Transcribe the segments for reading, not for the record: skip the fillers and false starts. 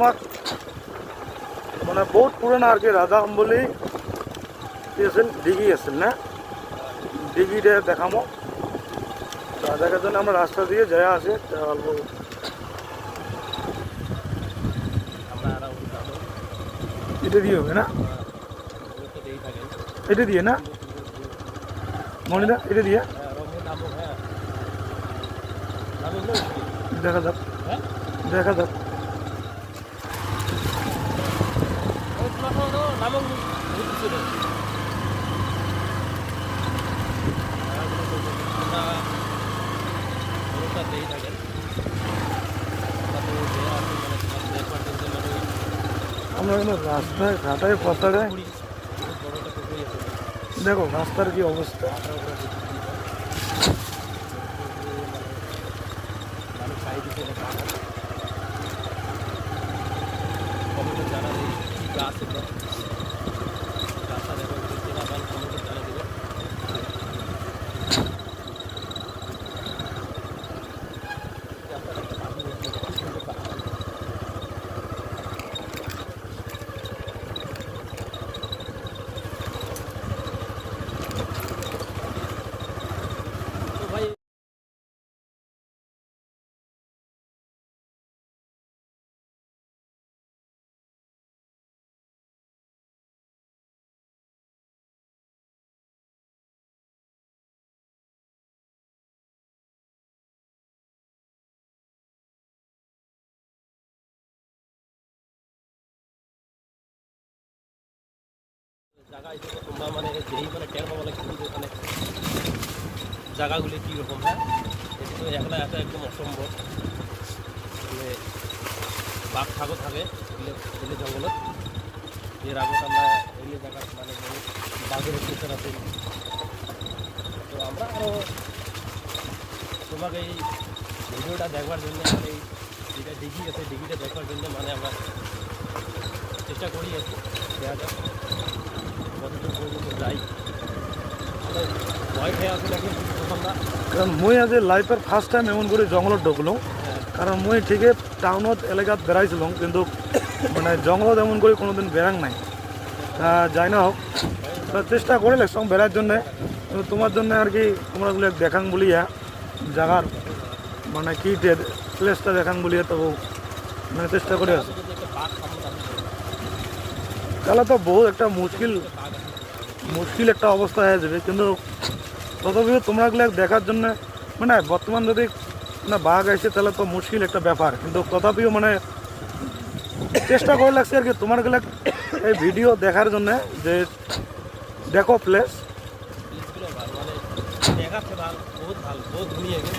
তোমাক মানে বহুত পুরনো আর কি রাজা বলি আছিল দিঘি আছিল না দিঘিটা দেখামো রাজাকে জন্য আমরা রাস্তা দিয়ে যায় আছে অল্প এটা দিয়ে হবে না এটা দিয়ে না মনিদা এটা দিয়ে দেখা যাক দেখা যাক আমরা কিন্তু রাস্তায় ঘাটায় পথা যায় দেখো রাস্তার কি অবস্থা জায়গা হিসেবে তোমরা মানে যেই মানে টের পাবো লাগে কিন্তু মানে জায়গাগুলি কীরকম হ্যাঁ এটি তো একলা একা একদম অসম্ভব মানে বাঘ ঠাকুর থাকে এগুলো জঙ্গলত এর আগত আমরা এগুলো জায়গা মানে বাঘের স্টেশন আছে তো আমরা আরও তোমাকে এই ভিডিওটা দেখবার জন্য মানে এই যেটা ডিগি আছে ডিগিটা দেখবার জন্য মানে আমরা চেষ্টা করি আর কি দেখা যাক কারণ মুই আজ লাইফের ফার্স্ট টাইম এমন করে জঙ্গলত ঢুকলাম কারণ মুই ঠিকই টাউনত এলাকাত বেড়াইছিলাম কিন্তু মানে জঙ্গলত এমন করে কোনোদিন বেড়াং নাই যাই না হোক চেষ্টা করে লাগছাম বেড়ার জন্যে কিন্তু তোমার জন্য আর কি তোমরাগুলো দেখাং বলিয়া জায়গার মানে কি প্লেসটা দেখাং বলিয়া তো মানে চেষ্টা করে আছে তাহলে তো বহুত একটা মুশকিল একটা অবস্থা হয়ে যাবে কিন্তু তথাপিও তোমরাগুলো দেখার জন্য মানে বর্তমান যদি না বাঘ আসে তাহলে তো মুশকিল একটা ব্যাপার কিন্তু তথাপিও মানে চেষ্টা করে লাগছে আর কি তোমারগুলো এই ভিডিও দেখার জন্য যে দেখো প্লেস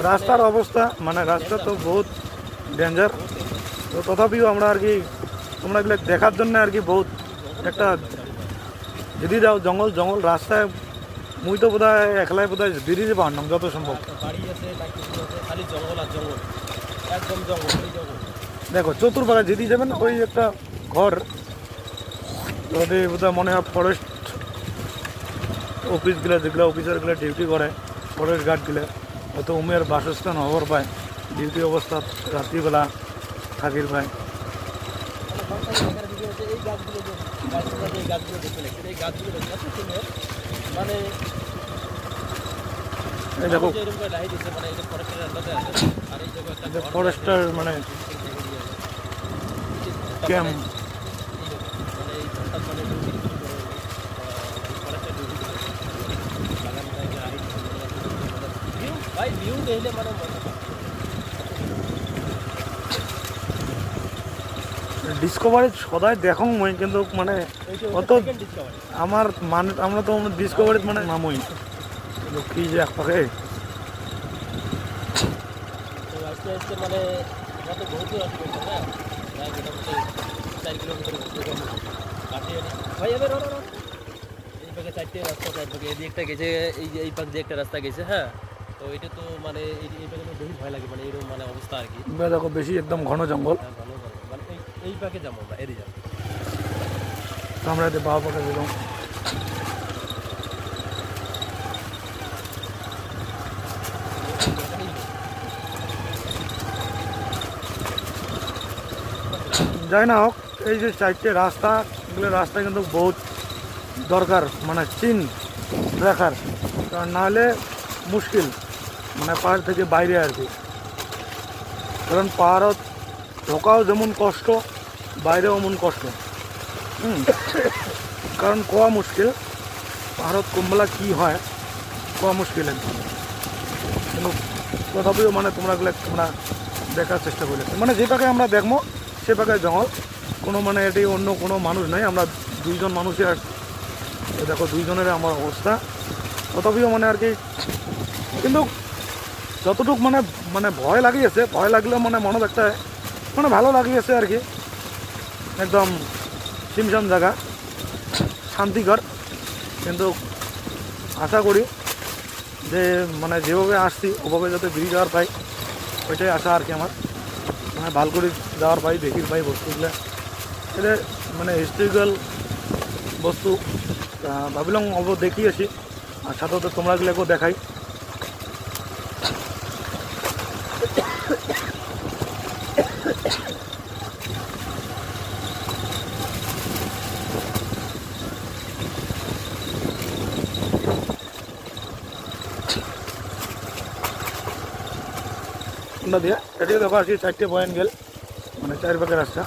রাস্তার অবস্থা মানে রাস্তা তো বহুত ডেঞ্জার তো তথাপিও আমরা আর কি তোমরাগুলো দেখার জন্য আর কি বহুত একটা যদি যাও জঙ্গল রাস্তায় মুই তো বোধ হয় একলাই বোধ হয় বেরিয়ে যাবো আনলাম যত সম্ভব দেখো চতুর্পাড়া যদি যাবেন ওই একটা ঘর যদি বোধ হয় মনে হয় ফরেস্ট অফিসগুলো যেগুলো অফিসারগুলো ডিউটি করে ফরেস্ট গার্ডগুলো হয়তো উমের বাসস্থান হবার পায় ডিউটি অবস্থা রাত্রিবেলা থাকির পায় দেখো ফরেস্টার মানে ক্যাম্প ডিসকভারি সদাই দেখো মই কিন্তু মানে অত আমার মানে আমরা তো ডিসকভারি মানে নামই কি যে এক পাকে মানে বহুত ভাই এবার এই পাকে চারটে রাস্তা চারপাকে এই একটা গেছে এই পাক দিয়ে একটা রাস্তা গেছে হ্যাঁ তো এটা তো মানে এই পাকে তো বেশি ভয় লাগে মানে এরকম মানে অবস্থা আর কি দেখো বেশি একদম ঘন জঙ্গল মানে এই পাকে যাবো আমরা এরই যাবো আমরা বাবা পাকে যেতাম যাই না হোক, এই যে 4টে রাস্তা, এগুলো রাস্তা কিন্তু বহুত দরকার, মানে চিন রাখার, কারণ নাহলে মুশকিল, মানে পাহাড় থেকে বাইরে আর কি। কারণ পাহাড়ত ঢোকাও যেমন কষ্ট, বাইরেও এমন কষ্ট। কারণ কোয়া মুশকিল, পাহাড়ত কোনবেলা কী হয় কোয়া মুশকিল একদম। কিন্তু তথাপিও মানে তোমরা দেখার চেষ্টা করলে, মানে যে পাকে আমরা দেখবো সে পাকে জঙ্গল, কোনো মানে এটি অন্য কোনো মানুষ নাই, আমরা 2জন মানুষই আর দেখো 2জনের আমার অবস্থা। তথাপিও মানে আর কি, কিন্তু যতটুকু মানে ভয় লাগিয়েছে, ভয় লাগলেও মানে মনে একটা মানে ভালো লাগিয়েছে আর কি। একদম সিমসাম জায়গা, শান্তিকর। কিন্তু আশা করি যে মানে যেভাবে আসছি ওভাবে যাতে বেরিয়ে যাওয়ার পাই, ওইটাই আশা আর কি আমার। মানে ভালো করে যাওয়ার পাই, দেখির পাই বস্তুগুলো, এটা মানে হিস্ট্রিক্যাল বস্তু। ভাবিলাম দেখি আসি, আর সাথে সাথে তোমরাগুলোকেও দেখাই। দিয়ে এটি দেখো আর কি 4টে পয়েন্ট গেল, মানে 4 পাকের রাস্তা।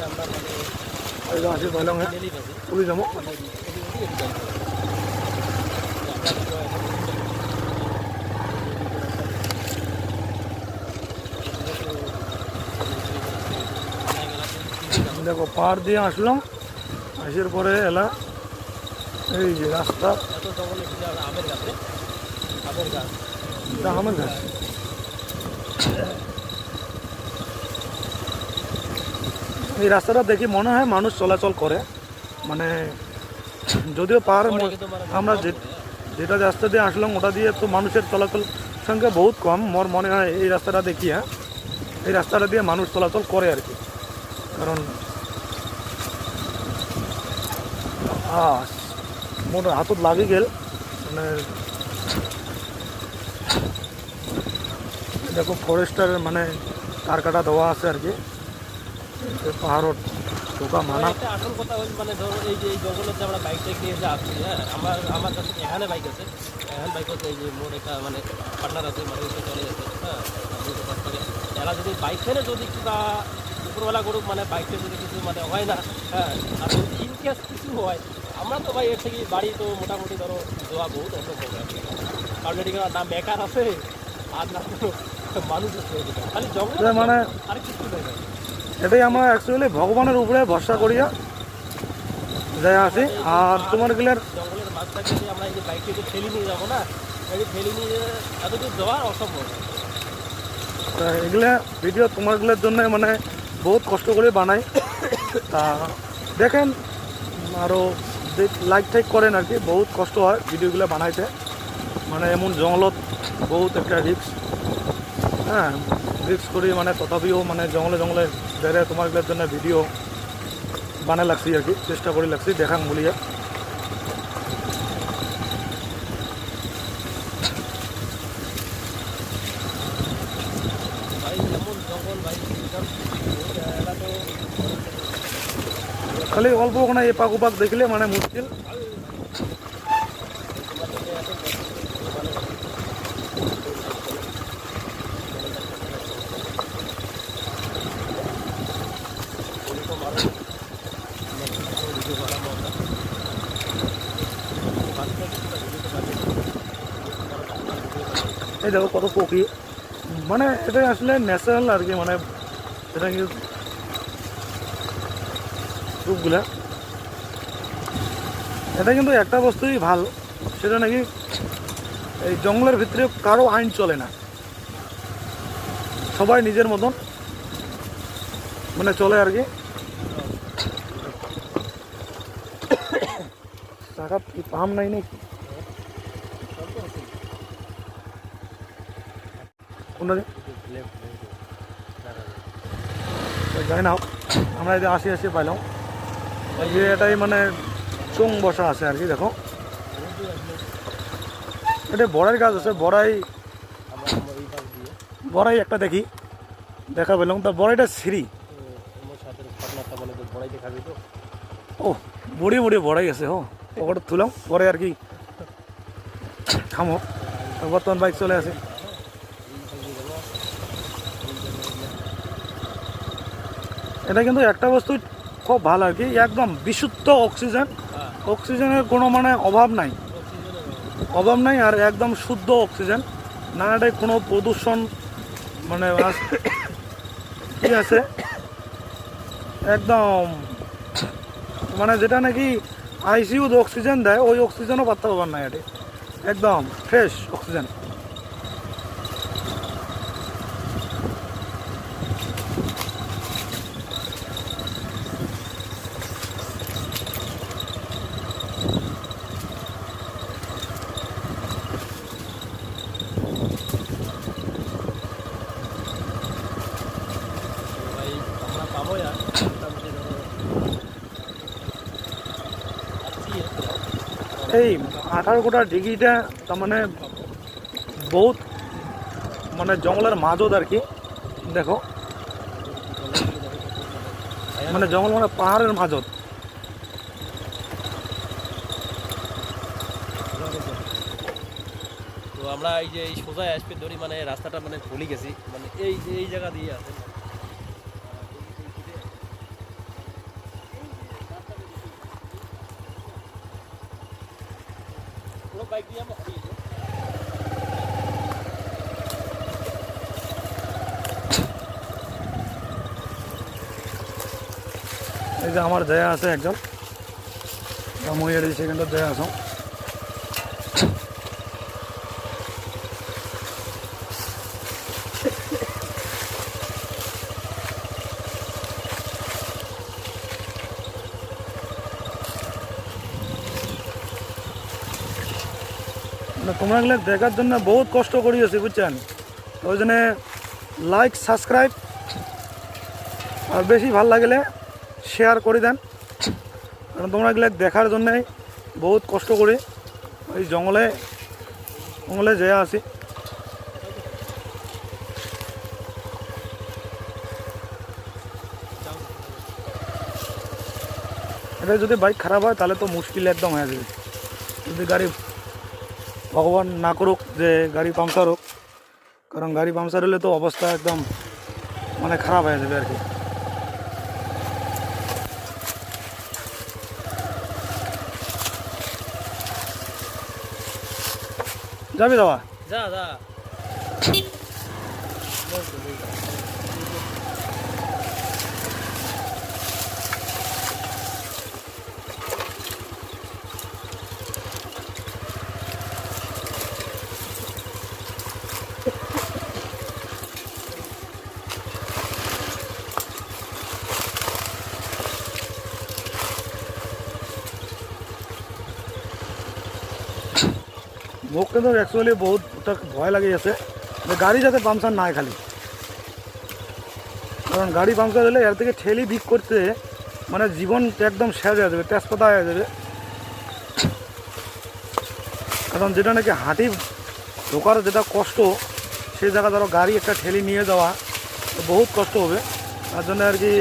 আমরা মানে আসি বললাম, হ্যাঁ নেলি পাচ্ছি পুরী যাবো। দেখো পাহাড় দিয়ে আসলাম, আসার পরে এলা এই যে রাস্তা, এত জঙ্গলে ভিতরে আমের গাছে, আমের গাছ, এটা আমের গাছ। এই রাস্তাটা দেখি মনে হয় মানুষ চলাচল করে, মানে যদিও পাহাড় আমরা যেটা রাস্তা দিয়ে আসলাম ওটা দিয়ে তো মানুষের চলাচল সংখ্যা বহুত কম। মোর মনে হয় এই রাস্তাটা দেখি, হ্যাঁ এই রাস্তাটা দিয়ে মানুষ চলাচল করে আর কি। কারণ মোর হাতত লাগি গেল, মানে দেখো ফরেস্টার মানে তার কাটা দেওয়া আছে আর কি, পাহাড়ত ঢোকা মানা। একটা আসল কথা হল মানে ধরো এই যে এই জঙ্গলের যে আমরা বাইকটা নিয়ে যে আসছি, হ্যাঁ আমার কাছে এখানে বাইক আছে, এখানে বাইক আছে, এই যে মোর একটা মানে পার্টনার আছে, মানে চলে যাচ্ছে, হ্যাঁ এরা যদি বাইক ফেলে যদি কিবা উপরবেলা করুক, মানে বাইকটা যদি কিছু মানে হয় না, হ্যাঁ আর যদি ইন কেস কিছু হয়, আমরা তো ভাই এর থেকে বাড়ি তো মোটামুটি ধরো দেওয়া বহুত অসম্ভব হয়, কারণ এটি না বেকার আছে আর না মানুষ আছে, খালি জঙ্গল মানে আর কিছু নেই। এটাই আমরা অ্যাকচুয়ালি ভগবানের উপরে ভরসা করিয়া যাই আসি। আর তোমার গেলের জঙ্গলের মাঝখানে যদি আমরা এই যে বাইকটা একটু ঠেলে নিয়ে যাবো না, এই ঠেলে নিয়ে এতদূর যাওয়া অসম্ভব। এগুলা ভিডিও তোমারগুলোর জন্য মানে বহুত কষ্ট করে বানাই, তা দেখেন আরও লাইক টাইক করেন আর কি। বহুত কষ্ট হয় ভিডিওগুলো বানাইতে, মানে এমন জঙ্গলত বহুত একটা রিক্স, হ্যাঁ রিক্স করি, মানে তথাপিও মানে জঙ্গলে জঙ্গলে বেড়ে তোমারগুলোর জন্য ভিডিও বানাই লাগছি আর কি, চেষ্টা করে লাগছি দেখাং বলিয়া। ভাই এমন জঙ্গল ভাই, এরা তো খালি অল্প ওখানে এপাক ওপাক দেখলে মানে মুশকিল। এই দেখো কত পক্ষী, মানে এটা আসলে ন্যাচারাল আর কি, মানে এটা কি রূপগুলা। এটা কিন্তু একটা বস্তুই ভাল, সেটা নাকি এই জঙ্গলের ভিতরে কারো আইন চলে না, সবাই নিজের মতন মানে চলে আর কি। রাখার কি পাম নাই নাকি কোনটা দিয়ে? তো যাই না হোক, আমরা এই যে আসি আসি পাইলাম এই যে এটাই মানে চোং বসা আছে আর কি। দেখো এটা বড়াই গাছ আছে, বড়াই একটা দেখি দেখা পেলাম। তা বড়াইটা সিঁড়ি, ও বুড়ি বুড়ি বড়াই আছে। ও ওটা তুলাম পরে আর কি খামো। বর্তমান বাইক চলে আসে। এটা কিন্তু একটা বস্তু খুব ভালো আর কি, একদম বিশুদ্ধ অক্সিজেন, অক্সিজেনের কোনো মানে অভাব নাই, অভাব নাই। আর একদম শুদ্ধ অক্সিজেন, না এটাই কোনো প্রদূষণ মানে কি আছে একদম মানে যেটা নাকি আইসিইউতে অক্সিজেন দেয় ওই অক্সিজেনও পাত্তা পাবার নাই, এটা একদম ফ্রেশ অক্সিজেন। এই 18 ডিগ্রিটা তার মানে বহুত মানে জঙ্গলের মাজত আর কি। দেখো মানে জঙ্গল মানে পাহাড়ের মাজত। তো আমরা এই যে এই সোজা আসবে ধরি মানে রাস্তাটা মানে ভুলে গেছি, মানে এই যে এই জায়গা দিয়ে আছে পুরো বাইক দিয়ে আমরা হারিয়ে যাই। এই যে আমার দেয়া আছে একজন, মই এর সেকেন্ডত দেয়া আছো। তোমরা এগুলো দেখার জন্য বহুত কষ্ট করিয়েছি বুঝছেন, ওই জন্য লাইক সাবস্ক্রাইব আর বেশি ভাল লাগলে শেয়ার করে দেন, কারণ তোমরা এগুলো দেখার জন্যে বহুত কষ্ট করি ওই জঙ্গলে জঙ্গলে যেয়ে আসি। এটা যদি বাইক খারাপ হয় তাহলে তো মুশকিল একদম হয়ে যাবে। যদি গাড়ি ভগবান না করুক যে গাড়ি পাংচার হোক, কারণ গাড়ি পাংচার হলে তো অবস্থা একদম মানে খারাপ হয়ে যাবে আর কি। যাবি দাদা? যা যা মোক কিন্তু একচুয়ালি বহুত ভয় লাগি আছে যে গাড়ি যাতে পাংচার না হয় খালি, কারণ গাড়ি পাংচার হলে এর থেকে ঠেলি বিক করতে মানে জীবন একদম শেষ হয়ে যাবে, তেজপাতা হয়ে যাবে। কারণ যেটা নাকি হাঁটি ঢোকার যেটা কষ্ট, সেই জায়গা ধরো গাড়ি একটা ঠেলি নিয়ে যাওয়া বহুত কষ্ট হবে। তার জন্য আর কি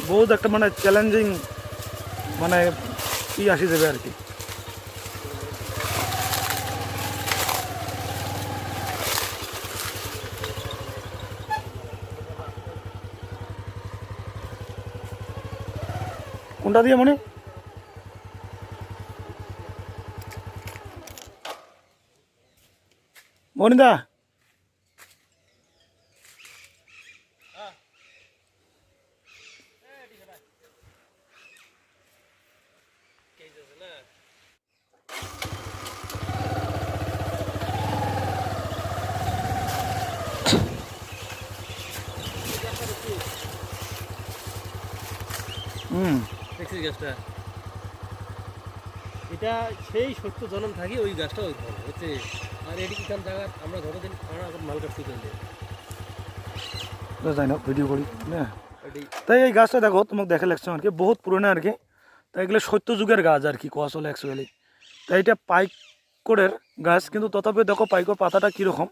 বহুত একটা মানে চ্যালেঞ্জিং মানে আসি যাবে আর কি। কোনটা দিয়ে মনে মনিদা? হুম। দেখছিস গাছটা, এটা সেই সত্য জনম থাকি ওই গাছটা ওই ফল হচ্ছে। আর এটি কিখান জায়গা আমরা যতদিন আমরা এখন মাল কাটছি কিন্তু তো যাই না ভিডিও করি না। এটি তাই এই গাছটা দেখো তোমাকে দেখা লাগছে আর কি বহুত পুরনো আর কি। তাই এগুলো সত্য যুগের গাছ আর কি কোয়া চলে অ্যাকচুয়ালি। তাই এটা পাইকরের গাছ, কিন্তু তথাপি দেখো পাইকর পাতাটা কীরকম,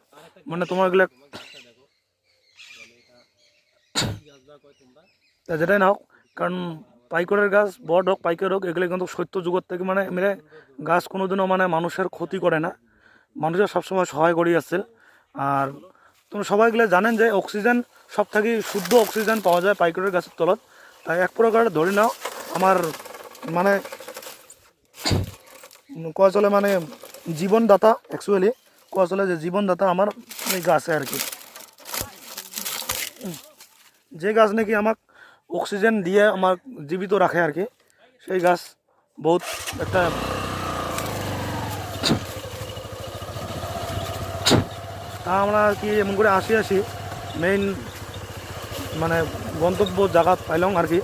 মানে তোমার এগুলো গাছটা দেখো, কি গাছ বা কয় তোমরা? তা যেটাই না হোক, কারণ পাইকরের গাছ বড় হোক পাইকর হোক এগুলো কিন্তু সত্য যুগের থেকে মানে মিলে গাছ কোনোদিনও মানে মানুষের ক্ষতি করে না, মানুষের সবসময় সহায় করে আসছে। আর তোমরা সবাই এগুলো জানেন যে অক্সিজেন সব থেকে শুদ্ধ অক্সিজেন পাওয়া যায় পাইকরের গাছের তলত। তাই এক প্রকার ধরে নাও আমার মানে কোয়া চলে মানে জীবনদাতা, অ্যাকচুয়ালি কোয়া চলে যে জীবনদাতা আমার এই গাছে আর কি। যে গাছ নাকি আমাক অক্সিজেন দিয়ে আমার জীবিত রাখে আর কি, সেই গাছ বহুত একটা। তা আমরা আর কি এমন করে আসি মেইন মানে গন্তব্য জায়গা পাইলাম আর কি,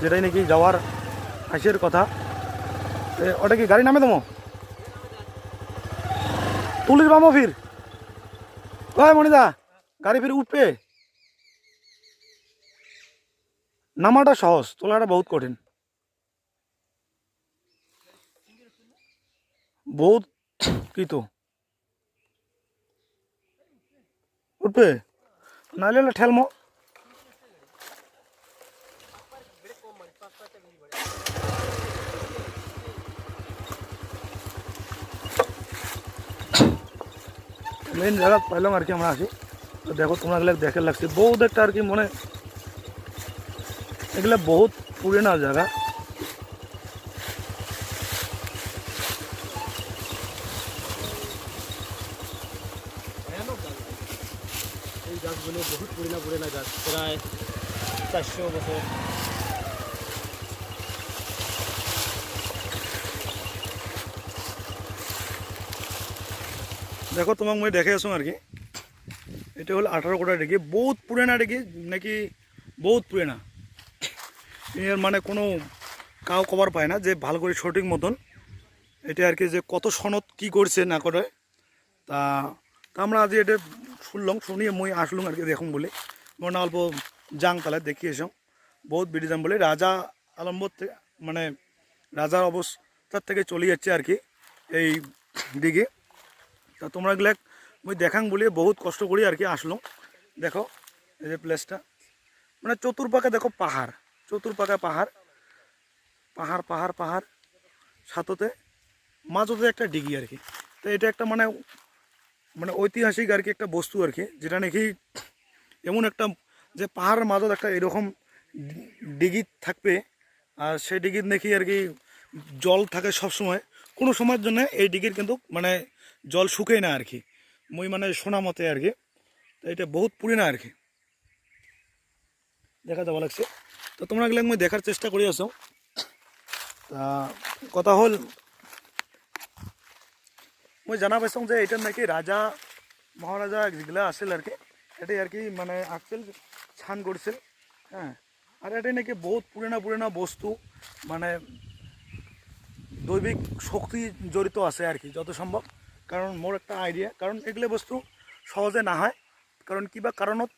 যেটাই নাকি যাওয়ার হাসির কথা। ওটা কি গাড়ি নামে দেবো তুলির বামো ফির ওই মনিদা গাড়ি ফির উঠবে, নামাটা সহজ তোলাটা বহুত কঠিন, বহুত কি তো উঠবে নাইলে ঠেলমো। মেইন জায়গা পাইলাম আর কি আমরা আসি। তো দেখো তোমরা এগুলো দেখে লাগছে বহুত একটা আর কি মনে, এগুলো বহুত পুরানা জায়গা। ভয়ানক গাছ ভাই। এই গাছগুলো বহুত পুরোনা গাছ, প্রায় 400 বছর। দেখো তোমাকে মই দেখে আসুন আর কি, এটা হলো 18 কোটা ডিগ্রি, বহুত পুরানা ডিগ্রি নাকি, বহুত পুরানা। এর মানে কোনো কাউ কভার পায় না যে ভালো করে সঠিক মতন এটা আর কি, যে কত সনদ কি করছে না করে। তা তা আমরা আজ এটা শুনলাম, শুনিয়ে মই আসলাম আর কি দেখুন বলে, মনে অল্প জাং তালে দেখি এসম বহুত বেড়ে যাম বলে রাজা আলম্বর থেকে মানে রাজার অবস্থার থেকে চলে যাচ্ছে আর কি এই দিকে। তা তোমরা এগুলো মই দেখাং বলে বহুত কষ্ট করি আর কি আসলাম। দেখো এই যে প্লেসটা মানে চতুর্পাকে দেখো পাহাড়, চতুর্পাকে পাহাড় পাহাড় পাহাড় পাহাড়, সাথে মাঝতে একটা ডিগি আর কি। তো এটা একটা মানে মানে ঐতিহাসিক আর কি একটা বস্তু আর কি, যেটা নাকি এমন একটা যে পাহাড়ের মাঝত একটা এরকম ডিগি থাকবে, আর সেই ডিগির নাকি আর কি জল থাকে সব সময়, কোনো সময়ের জন্য এই ডিগির কিন্তু মানে জল শুকায় না আর কি, মই মানে শোনা মতে আর কি। তো এটা বহুত পুরিনা আর কি, দেখা যাওয়া লাগছে। তো তোমরা গেলে মই দেখার চেষ্টা করি আসো। তা কথা হল মই জানা পাইছোঁ যে এটা নাকি রাজা মহারাজা যেগুলা আছিল আর কি, এটাই আর কি মানে আঁকছিল ছান করছিল। হ্যাঁ, আর এটাই নাকি বহুত পুরানা বস্তু, মানে দৈবিক শক্তি জড়িত আছে আর কি যত সম্ভব। কারণ মোর একটা আইডিয়া, কারণ এগুলো বস্তু সহজে না হয়, কারণ কিবা কারণত